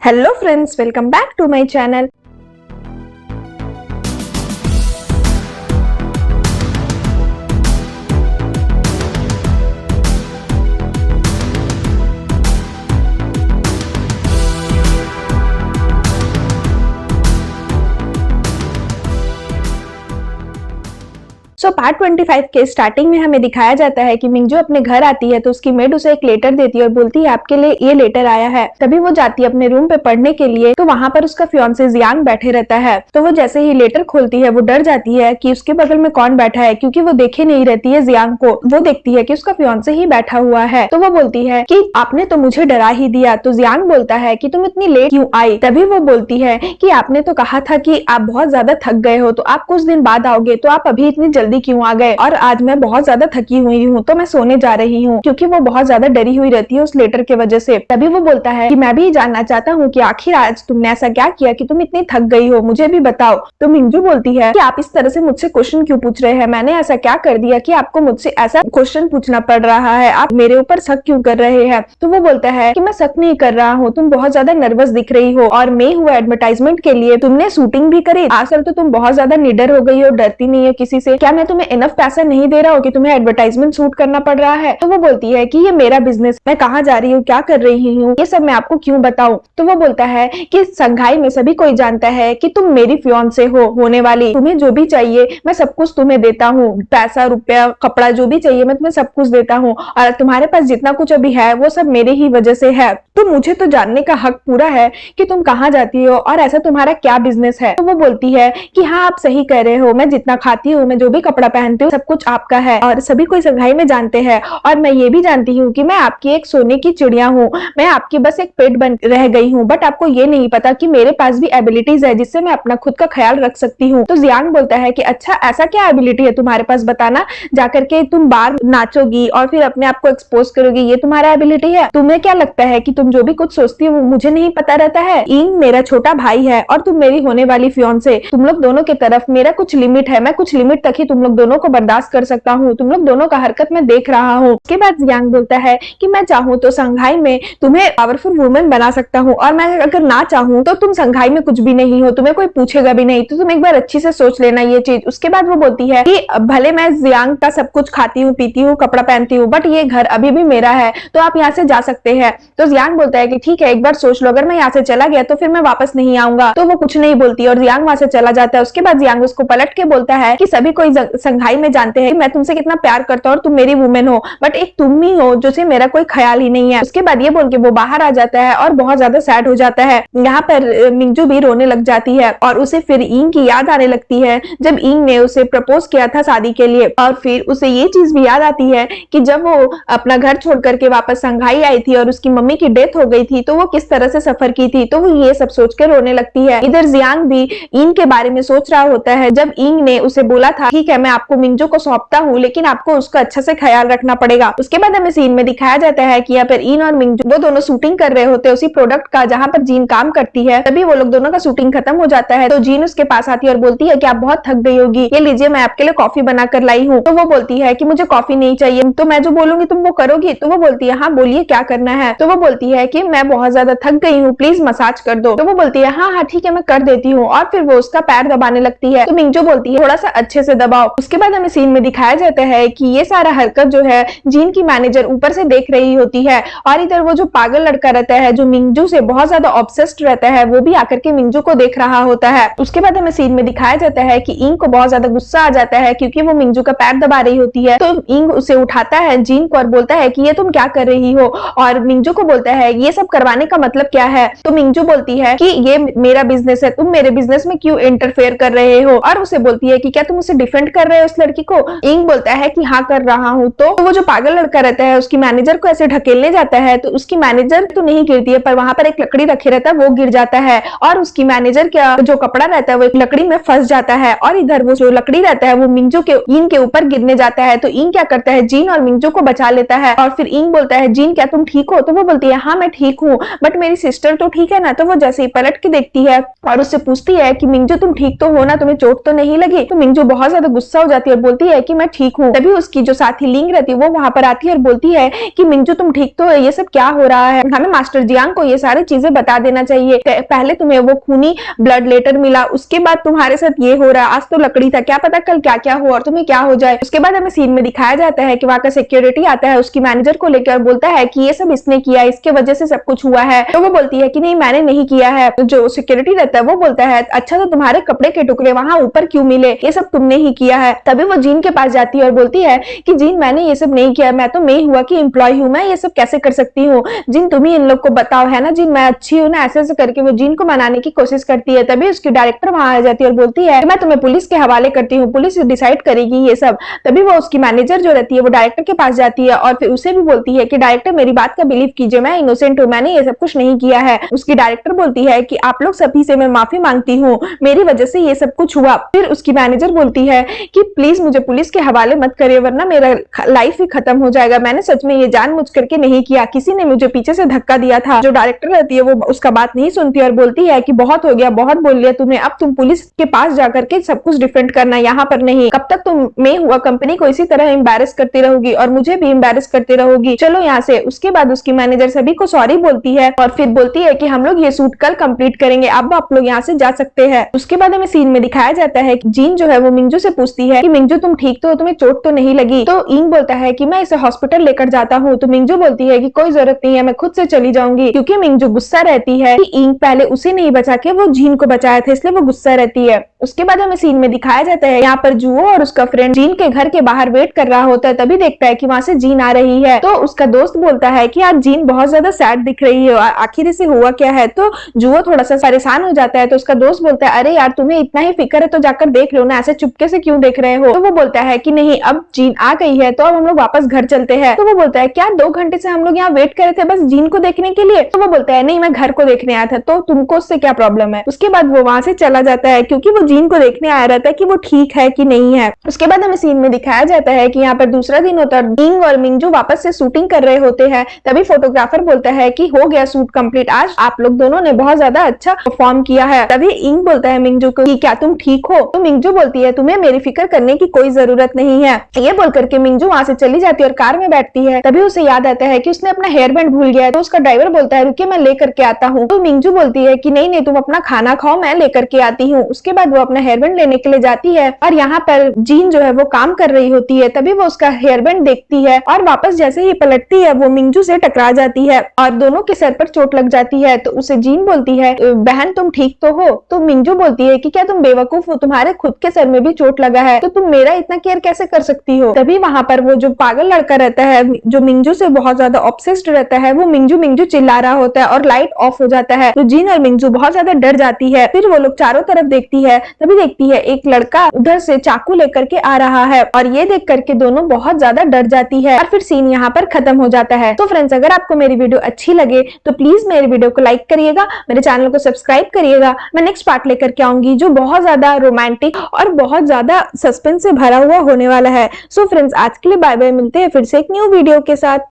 Hello friends, welcome back to my channel. Part 25 के starting में हमें दिखाया जाता है कि मिंजू अपने घर आती है तो उसकी मेड उसे एक लेटर देती है और बोलती है आपके लिए ये लेटर आया है। तभी वो जाती है अपने रूम पे पढ़ने के लिए, तो वहां पर उसका फियांसे जियांग बैठे रहता है। तो वो जैसे ही लेटर खोलती है वो डर जाती है कि उसके बगल में कौन बैठा है, क्योंकि वो देखे नहीं रहती है जियांग को। वो देखती है कि उसका फियांसे ही बैठा हुआ है। तो वो बोलती है कि आपने तो मुझे डरा ही दिया। तो जियांग बोलता है कि तुम इतनी लेट क्यों आई। तभी वो बोलती है कि आपने तो कहा था कि आप बहुत ज्यादा थक गए हो तो आप कुछ दिन बाद आओगे, तो आप अभी इतनी जल्दी क्यों आ गए। और आज मैं बहुत ज्यादा थकी हुई हूँ तो मैं सोने जा रही हूँ, क्योंकि वो बहुत ज्यादा डरी हुई रहती है उस लेटर के वजह से। तभी वो बोलता है कि मैं भी जानना चाहता हूँ कि आखिर आज तुमने ऐसा क्या किया कि तुम इतनी थक गई हो, मुझे भी बताओ। तो मिंजू बोलती है कि आप इस तरह से मुझसे क्वेश्चन क्यों पूछ रहे हैं, मैंने ऐसा क्या कर दिया कि आपको मुझसे ऐसा क्वेश्चन पूछना पड़ रहा है, आप मेरे ऊपर शक क्यों कर रहे हैं। तो वो बोलता है कि मैं शक नहीं कर रहा हूँ, तुम बहुत ज्यादा नर्वस दिख रही हो और मैं हुआ एडवर्टाइजमेंट के लिए तुमने शूटिंग भी करी। आजकल तो तुम बहुत ज्यादा निडर हो गई हो, डरती नहीं हो किसी से। क्या मैं तुम्हें इनफ पैसा नहीं दे रहा हूँ कि तुम्हें एडवर्टाइजमेंट शूट करना पड़ रहा है। तो वो बोलती है कि ये मेरा बिजनेस, मैं कहाँ जा रही हूँ, क्या कर रही हूँ, ये सब मैं आपको क्यों बताऊं। तो वो बोलता है कि संघाई में सभी कोई जानता है कि तुम मेरी फियांसे हो होने वाली, तुम्हें जो भी चाहिए मैं सब कुछ तुम्हें देता हूँ, पैसा रुपया कपड़ा जो भी चाहिए मैं तुम्हें सब कुछ देता हूँ, और तुम्हारे पास जितना कुछ अभी है वो सब मेरे ही वजह से है। तो मुझे तो जानने का हक पूरा है कि तुम कहाँ जाती हो और ऐसा तुम्हारा क्या बिजनेस है। तो वो बोलती है कि हाँ आप सही कह रहे हो, मैं जितना खाती हूँ, मैं जो भी कपड़ा पहनती हूँ, सब कुछ आपका है और सभी कोई संघाई में जानते हैं। और मैं ये भी जानती हूँ कि मैं आपकी एक सोने की चिड़िया हूँ, मैं आपकी बस एक पेट बन रह गई हूँ, बट आपको ये नहीं पता कि मेरे पास भी एबिलिटीज है जिससे मैं अपना खुद का ख्याल रख सकती हूँ। तो जियांग बोलता है कि अच्छा ऐसा क्या एबिलिटी है तुम्हारे पास, बताना, जाकर के तुम बार नाचोगी और फिर अपने आप को एक्सपोज करोगी, ये तुम्हारा एबिलिटी है। तुम्हें क्या लगता है कि तुम जो भी कुछ सोचती हो मुझे नहीं पता रहता है। इंग मेरा छोटा भाई है और तुम मेरी होने वाली फियांसे, तुम लोग दोनों की तरफ मेरा कुछ लिमिट है, मैं कुछ लिमिट तक ही तुम लोग दोनों को बर्दाश्त कर सकता हूँ, तुम लोग दोनों का हरकत मैं देख रहा हूँ। उसके बाद जियांग बोलता है कि मैं चाहूँ तो संघाई में तुम्हें पावरफुल वुमेन बना सकता हूँ, और मैं अगर ना चाहूँ तो तुम संघाई में कुछ भी नहीं हो, तुम्हें कोई पूछेगा भी नहीं, तो तुम एक बार अच्छी से सोच लेना ये चीज। उसके बाद वो बोलती है कि भले मैं जियांग का सब कुछ खाती हूँ, पीती हूँ, कपड़ा पहनती हूँ, बट ये घर अभी भी मेरा है, तो आप यहाँ से जा सकते हैं। तो जियांग बोलता है कि ठीक है एक बार सोच लो, अगर मैं यहाँ से चला गया तो फिर मैं वापस नहीं आऊंगा। तो वो कुछ नहीं बोलती और जियांग वहां से चला जाता है। उसके बाद जियांग उसको पलट के बोलता है कि सभी कोई संघाई में जानते हैं मैं तुमसे कितना प्यार करता हूँ और तुम मेरी वुमेन हो, बट एक तुम ही हो जो से मेरा कोई ख्याल ही नहीं है। उसके बाद ये बोल के वो बाहर आ जाता है और बहुत ज्यादा सैड हो जाता है। यहाँ पर मिंजू भी रोने लग जाती है और उसे फिर इंग की याद आने लगती है जब इंग ने उसे प्रपोज किया था शादी के लिए। और फिर उसे ये चीज भी याद आती है कि जब वो अपना घर छोड़ करके वापस संघाई आई थी और उसकी मम्मी की डेथ हो गई थी तो वो किस तरह से सफर की थी। तो वो ये सब सोच के रोने लगती है। इधर जियांग भी इंग के बारे में सोच रहा होता है जब इंग ने उसे बोला था ठीक है मैं आपको मिंजू को सौंपता हूँ, लेकिन आपको उसका अच्छा से ख्याल रखना पड़ेगा। उसके बाद हमें सीन में दिखाया जाता है कि यहाँ पर इन और मिंजू वो दोनों शूटिंग कर रहे होते हैं उसी प्रोडक्ट का जहाँ पर जीन काम करती है। तभी वो लोग दोनों का शूटिंग खत्म हो जाता है तो जीन उसके पास आती है और बोलती है कि आप बहुत थक गई होगी, ये लीजिए मैं आपके लिए कॉफी बनाकर लाई हूँ। तो वो बोलती है कि मुझे कॉफी नहीं चाहिए, तो मैं जो बोलूंगी तुम वो करोगी। तो वो बोलती है हाँ बोलिए क्या करना है। तो वो बोलती है कि मैं बहुत ज्यादा थक गई हूँ, प्लीज मसाज कर दो। तो वो बोलती है हाँ हाँ ठीक है मैं कर देती हूँ, और फिर वो उसका पैर दबाने लगती है। तो मिंजू बोलती है थोड़ा सा अच्छे से दबाओ। उसके बाद हमें सीन में दिखाया जाता है कि ये सारा हरकत जो है जीन की मैनेजर ऊपर से देख रही होती है, और इधर वो जो पागल लड़का रहता है जो मिंजू से बहुत ज्यादा ऑब्सेस्ड रहता है वो भी आकर के मिंजू को देख रहा होता है। उसके बाद हमें सीन में दिखाया जाता है कि इंग को बहुत ज्यादा गुस्सा आ जाता है क्योंकि वो मिंजू का पैर दबा रही होती है। तो इंग उसे उठाता है जीन को और बोलता है कि ये तुम क्या कर रही हो, और मिंजू को बोलता है ये सब करवाने का मतलब क्या है। तो मिंजू बोलती है कि ये मेरा बिजनेस है, तुम मेरे बिजनेस में क्यों इंटरफेयर कर रहे हो, और उसे बोलती है कि क्या तुम उसे डिफेंड कर रहे हो उस लड़की को। इंग बोलता है कि हाँ कर रहा हूँ। तो वो जो पागल लड़का रहता है उसकी मैनेजर को ऐसे ढकेलने जाता है तो उसकी मैनेजर तो नहीं गिरती है पर वहां पर एक लकड़ी रखे रहता है वो गिर जाता है, और उसकी मैनेजर का जो कपड़ा रहता है वो एक लकड़ी में फंस जाता है, और इधर वो जो लकड़ी रहता है वो मिंजू के इंग के ऊपर गिरने जाता है। तो इंग क्या करता है जीन और मिंजू को बचा लेता है, और फिर इंग बोलता है जीन क्या तुम ठीक हो। तो वो बोलती है हाँ मैं ठीक हूँ, बट मेरी सिस्टर तो ठीक है ना। तो वो जैसे ही पलट के देखती है और उससे पूछती है कि मिंजू तुम ठीक तो हो ना, तुम्हें चोट तो नहीं लगी। तो मिंजू बहुत ज्यादा गुस्सा हो जाती है और बोलती है कि मैं ठीक हूँ। तभी उसकी जो साथी लिंग रहती है वो वहां पर आती है और बोलती है कि मिंजू तुम ठीक तो है, ये सब क्या हो रहा है, हमें मास्टर जियांग को ये सारी चीजें बता देना चाहिए। पहले तुम्हें वो खूनी ब्लड लेटर मिला, उसके बाद तुम्हारे साथ ये हो रहा है, आज तो लकड़ी था, क्या पता कल क्या क्या हो और तुम्हें क्या हो जाए। उसके बाद हमें सीन में दिखाया जाता है कि वहां का सिक्योरिटी आता है उसकी मैनेजर को लेकर और बोलता है कि ये सब इसने किया, इसके वजह से सब कुछ हुआ है। तो वो बोलती है कि नहीं मैंने नहीं किया है। तो जो सिक्योरिटी रहता है वो बोलता है अच्छा तो तुम्हारे कपड़े के टुकड़े वहां ऊपर क्यों मिले, ये सब तुमने ही किया है। तभी वो जीन के पास जाती है और बोलती है कि जीन मैंने ये सब नहीं किया, मैं तो मैं हुआ कि एम्प्लॉय हूँ, मैं ये सब कैसे कर सकती हूँ, जिन तुम ही इन लोग को बताओ, है ना जिन मैं अच्छी हूँ ना, ऐसे ऐसे करके वो जीन को मनाने की कोशिश करती है। तभी उसकी डायरेक्टर वहां आ जाती है और बोलती है मैं तुम्हें पुलिस के हवाले करती हूँ, पुलिस डिसाइड करेगी ये सब। तभी वो उसकी मैनेजर जो रहती है वो डायरेक्टर के पास जाती है और फिर उसे भी बोलती है कि डायरेक्टर मेरी बात का बिलीव कीजिए, मैं इनोसेंट हूँ, मैंने ये सब कुछ नहीं किया है। उसकी डायरेक्टर बोलती है कि आप लोग सभी से मैं माफी मांगती हूँ, मेरी वजह से ये सब कुछ हुआ। फिर उसकी मैनेजर बोलती है कि प्लीज मुझे पुलिस के हवाले मत करिए वरना मेरा लाइफ ही खत्म हो जाएगा, मैंने सच में ये जानबूझ करके नहीं किया, किसी ने मुझे पीछे से धक्का दिया था। जो डायरेक्टर रहती है वो उसका बात नहीं सुनती और बोलती है कि बहुत हो गया, बहुत बोल लिया तुम्हें, अब तुम पुलिस के पास जाकर के सब कुछ डिफेंड करना, यहाँ पर नहीं। कब तक तुम मैं हुआ कंपनी को इसी तरह एम्बैरेस करती रहोगी और मुझे भी एम्बैरेस करती रहोगी, चलो यहाँ से। उसके बाद उसकी मैनेजर सभी को सॉरी बोलती है और फिर बोलती है कि हम लोग ये शूट कल कंप्लीट करेंगे, अब आप लोग यहाँ से जा सकते हैं। उसके बाद हमें सीन में दिखाया जाता है कि जीन जो है वो मिंजू से पूछती है कि मिंजू तुम ठीक तो हो, तुम्हें चोट तो नहीं लगी। तो इंग बोलता है कि मैं इसे हॉस्पिटल लेकर जाता हूँ। तो मिंजू बोलती है कि कोई जरूरत नहीं है, मैं खुद से चली जाऊंगी, क्योंकि मिंजू गुस्सा रहती है कि इंग पहले उसे नहीं बचा के वो जीन को बचाया था, इसलिए वो गुस्सा रहती है। उसके बाद हमें सीन में दिखाया जाता है यहाँ पर जुओ और उसका फ्रेंड जीन के घर के बाहर वेट कर रहा होता है। तभी देखता है कि वहां से जीन आ रही है। तो उसका दोस्त बोलता है कि आज जीन बहुत ज्यादा सैड दिख रही है, आखिर इसे हुआ क्या है। तो जुओ थोड़ा सा परेशान हो जाता है। तो उसका दोस्त बोलता है अरे यार तुम्हें इतना ही फिक्र है तो जाकर देख लो ना, ऐसे चुपके से क्यों देख रहे हो। तो वो बोलता है कि नहीं अब जीन आ गई है तो अब हम लोग वापस घर चलते हैं। तो वो बोलता है क्या 2 घंटे से हम लोग यहाँ वेट कर रहे थे बस जीन को देखने के लिए। तो वो बोलता है नहीं मैं घर को देखने आया था, तो तुमको उससे क्या प्रॉब्लम है। उसके बाद वो वहां से चला जाता है क्योंकि वो जीन को देखने आया रहता है कि वो ठीक है कि नहीं है। उसके बाद हमें सीन में दिखाया जाता है कि यहाँ पर दूसरा दिन होता है, इंग और मिंजू वापस से शूटिंग कर रहे होते हैं। तभी फोटोग्राफर बोलता है कि हो गया शूट कंप्लीट, आज आप लोग दोनों ने बहुत ज्यादा अच्छा परफॉर्म किया है। तभी इंग बोलता है मिंजू को कि क्या तुम ठीक हो। तो मिंजू बोलती है तुम्हें मेरी फिक्र करने की कोई जरूरत नहीं है। ये बोल करके मिंजू वहां से चली जाती है और कार में बैठती है। तभी उसे याद आता है कि उसने अपना हेयर बैंड भूल गया है। तो उसका ड्राइवर बोलता है रुकिए मैं लेकर के आता हूँ। तो मिंजू बोलती है कि नहीं नहीं तुम अपना खाना खाओ, मैं लेकर के आती हूँ। उसके बाद वो अपना हेयर बैंड लेने के लिए जाती है और यहाँ पर जीन जो है वो काम कर रही होती है। तभी वो उसका हेयर बैंड देखती है और वापस जैसे ही पलटती है वो मिंजू से टकरा जाती है और दोनों के सर पर चोट लग जाती है। तो उसे जीन बोलती है बहन तुम ठीक तो हो। तो मिंजू बोलती है कि क्या तुम बेवकूफ हो, तुम्हारे खुद के सर में भी चोट लगा है तो तुम मेरा इतना केयर कैसे कर सकती हो। तभी वहां पर वो जो पागल लड़का रहता है जो मिंजू से बहुत ज्यादा ऑब्सेस्ड रहता है वो मिंजू मिंजू चिल्ला रहा होता है और लाइट ऑफ हो जाता है। तो जीन और मिंजू बहुत ज्यादा डर जाती है। फिर वो लोग चारों तरफ देखती है, तभी देखती है एक लड़का उधर से चाकू लेकर के आ रहा है और ये देख करके दोनों बहुत ज्यादा डर जाती है और फिर सीन यहाँ पर खत्म हो जाता है। तो फ्रेंड्स अगर आपको मेरी वीडियो अच्छी लगे तो प्लीज मेरी वीडियो को लाइक करिएगा, मेरे चैनल को सब्सक्राइब करिएगा। मैं नेक्स्ट पार्ट लेकर के आऊंगी जो बहुत ज्यादा रोमांटिक और बहुत ज्यादा सस्पेंस से भरा हुआ होने वाला है। सो फ्रेंड्स आज के लिए बाय बाय, मिलते हैं फिर से एक न्यू वीडियो के साथ।